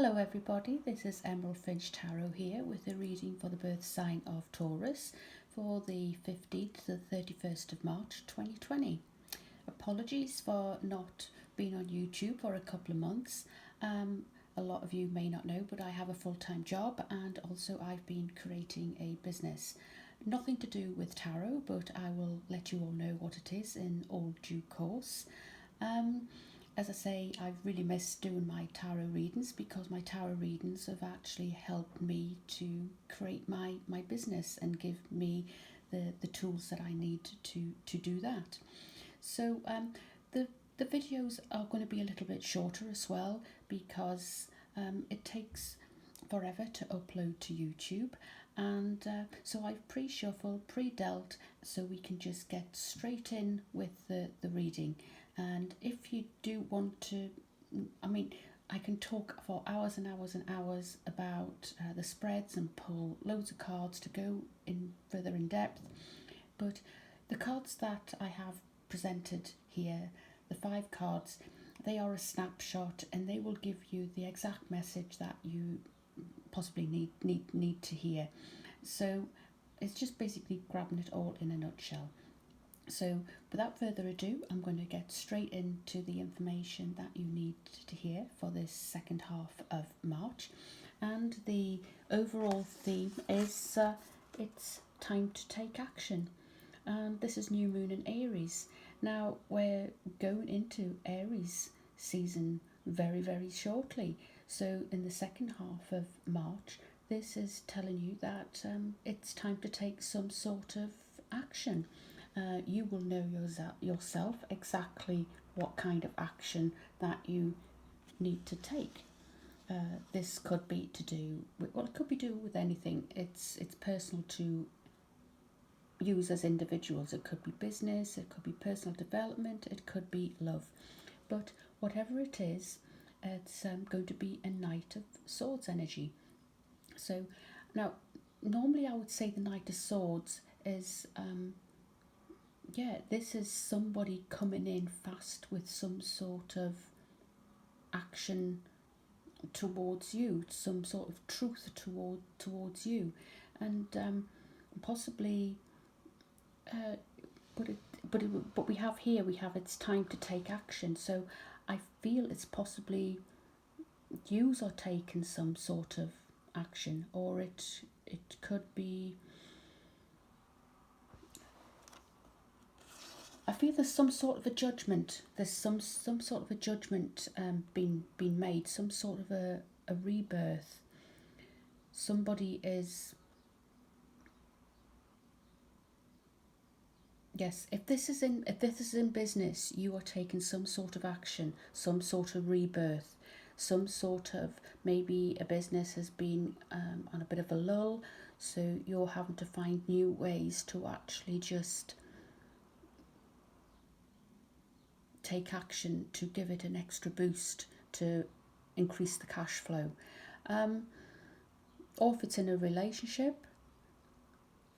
Hello everybody, this is Emerald Finch Tarot here with a reading for the birth sign of Taurus for the 15th to the 31st of March 2020. Apologies for not being on YouTube for a couple of months. A lot of you may not know, but I have a full-time job and also I've been creating a business. Nothing to do with tarot, but I will let you all know what it is in all due course. As I say, I've really missed doing my tarot readings because my tarot readings have actually helped me to create my business and give me the tools that I need to do that. So the videos are going to be a little bit shorter as well because it takes forever to upload to YouTube, and so I've pre-shuffled, pre-dealt, so we can just get straight in with the reading. And if you do want to, I can talk for hours and hours and hours about the spreads and pull loads of cards to go in further in depth, but the cards that I have presented here, the 5 cards, they are a snapshot and they will give you the exact message that you possibly need to hear. So it's just basically grabbing it all in a nutshell. So without further ado, I'm going to get straight into the information that you need to hear for this second half of March. And the overall theme is it's time to take action. And this is new moon in Aries. Now we're going into Aries season very, very shortly. So in the second half of March, this is telling you that it's time to take some sort of action. You will know yourself exactly what kind of action that you need to take. This could be to do with, well, it could be do with anything. It's personal to use as individuals. It could be business, it could be personal development, it could be love. But whatever it is, it's going to be a Knight of Swords energy. So now, normally I would say the Knight of Swords is this is somebody coming in fast with some sort of action towards you, some sort of truth towards you, and possibly. But we have it's time to take action. So I feel it's possibly yous are taking some sort of action, or it could be. I feel there's some sort of a judgment. There's some sort of a judgment being made. Some sort of a rebirth. Somebody is. Yes, if this is in business, you are taking some sort of action, some sort of rebirth, some sort of, maybe a business has been on a bit of a lull, so you're having to find new ways to actually just take action to give it an extra boost to increase the cash flow. Or if it's in a relationship,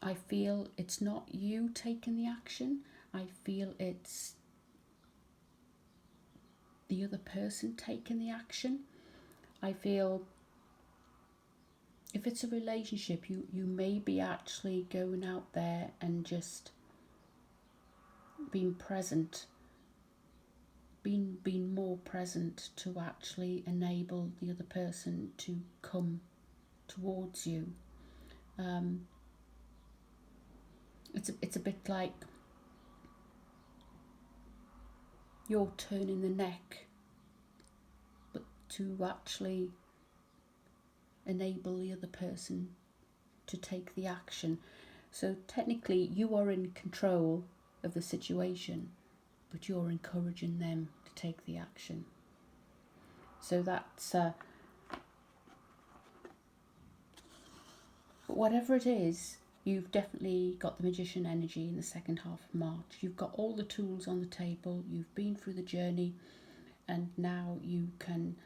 I feel it's not you taking the action. I feel it's the other person taking the action. I feel if it's a relationship, you may be actually going out there and just being present, being more present to actually enable the other person to come towards you. It's a bit like you're turning the neck, but to actually enable the other person to take the action. So technically you are in control of the situation, but you're encouraging them to take the action. So that's whatever it is, you've definitely got the Magician energy in the second half of March. You've got all the tools on the table, you've been through the journey, and now you can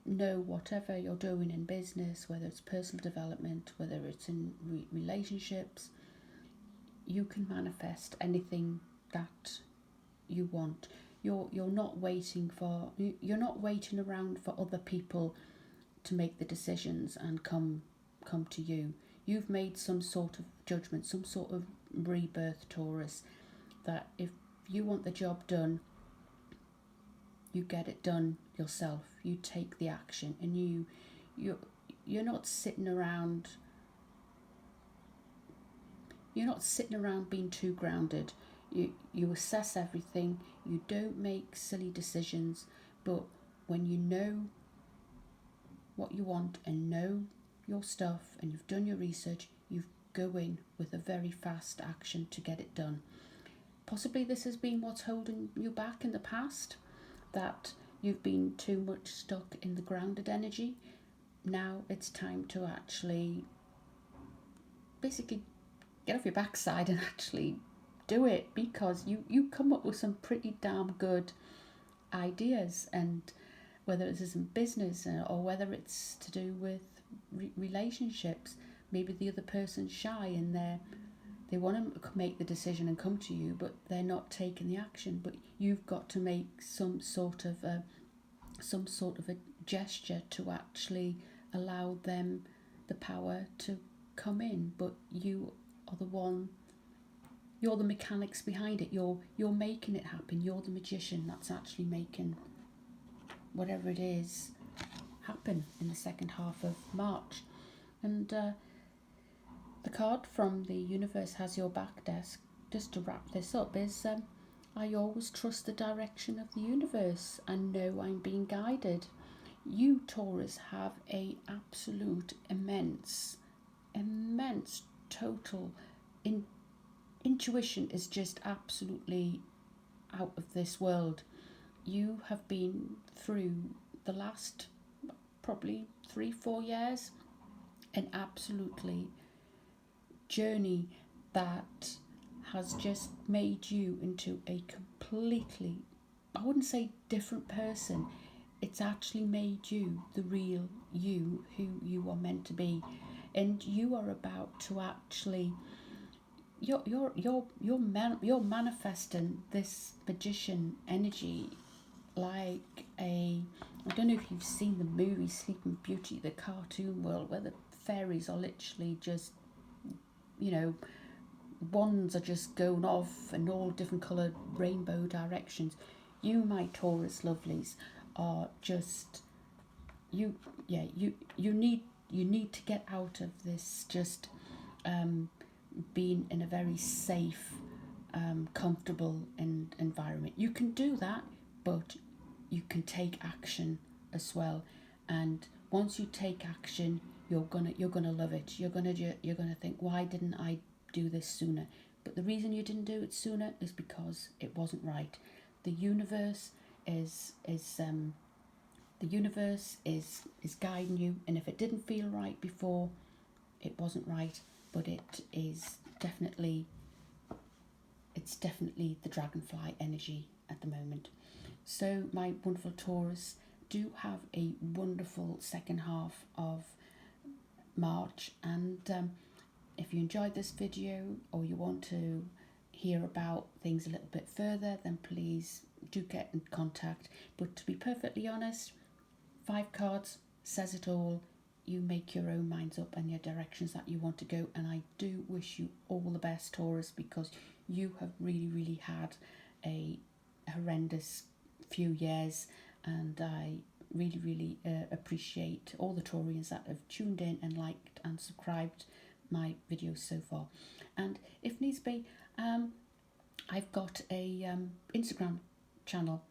know whatever you're doing in business, whether it's personal development, whether it's in relationships, you can manifest anything that you want. You're not waiting around for other people to make the decisions and come to you. You've made some sort of judgment, some sort of rebirth, Taurus, that if you want the job done, you get it done yourself. You take the action, and you're not sitting around. You're not sitting around being too grounded. You assess everything. You don't make silly decisions. But when you know what you want and know your stuff and you've done your research, you go in with a very fast action to get it done. Possibly this has been what's holding you back in the past, that you've been too much stuck in the grounded energy. Now it's time to actually basically get off your backside and actually do it, because you come up with some pretty damn good ideas, and whether this is in business or whether it's to do with relationships, maybe the other person's shy and they want to make the decision and come to you, but they're not taking the action. But you've got to make some sort of a gesture to actually allow them the power to come in. But you are the one. You're the mechanics behind it. You're making it happen. You're the magician that's actually making whatever it is happen in the second half of March. And the card from the universe has your back desk, just to wrap this up, is I always trust the direction of the universe and know I'm being guided. You, Taurus, have a absolute immense total intuition is just absolutely out of this world. You have been through the last probably 3-4 years an absolutely journey that has just made you into a completely, I wouldn't say different person, it's actually made you the real you, who you are meant to be. And you are about to actually, you're manifesting this magician energy like I don't know if you've seen the movie Sleeping Beauty, the cartoon world, where the fairies are literally just, wands are just going off in all different coloured rainbow directions. You, my Taurus lovelies, are just you need to get out of this just being in a very safe, comfortable environment. You can do that, but you can take action as well. And once you take action, you're gonna love it. You're gonna think, why didn't I do this sooner? But the reason you didn't do it sooner is because it wasn't right. The universe is guiding you, and if it didn't feel right before, it wasn't right. But it's definitely the dragonfly energy at the moment. So my wonderful Taurus, do have a wonderful second half of March, and if you enjoyed this video or you want to hear about things a little bit further, then please do get in contact. But to be perfectly honest, 5 cards says it all. You make your own minds up and your directions that you want to go, and I do wish you all the best, Taurus, because you have really had a horrendous few years, and I really appreciate all the Taurians that have tuned in and liked and subscribed my videos so far. And if needs be, I've got a Instagram channel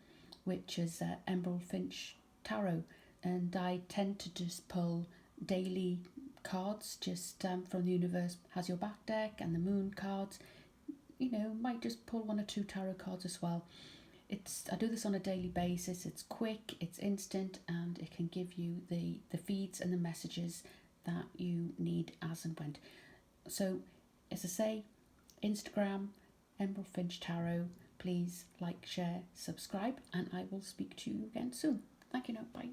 which is Emerald Finch Tarot, and I tend to just pull daily cards just from the universe. Has your back deck and the moon cards. Might just pull 1 or 2 tarot cards as well. I do this on a daily basis. It's quick, it's instant, and it can give you the feeds and the messages that you need as and when. So, as I say, Instagram, Emerald Finch Tarot. Please like, share, subscribe, and I will speak to you again soon. Thank you now. Bye.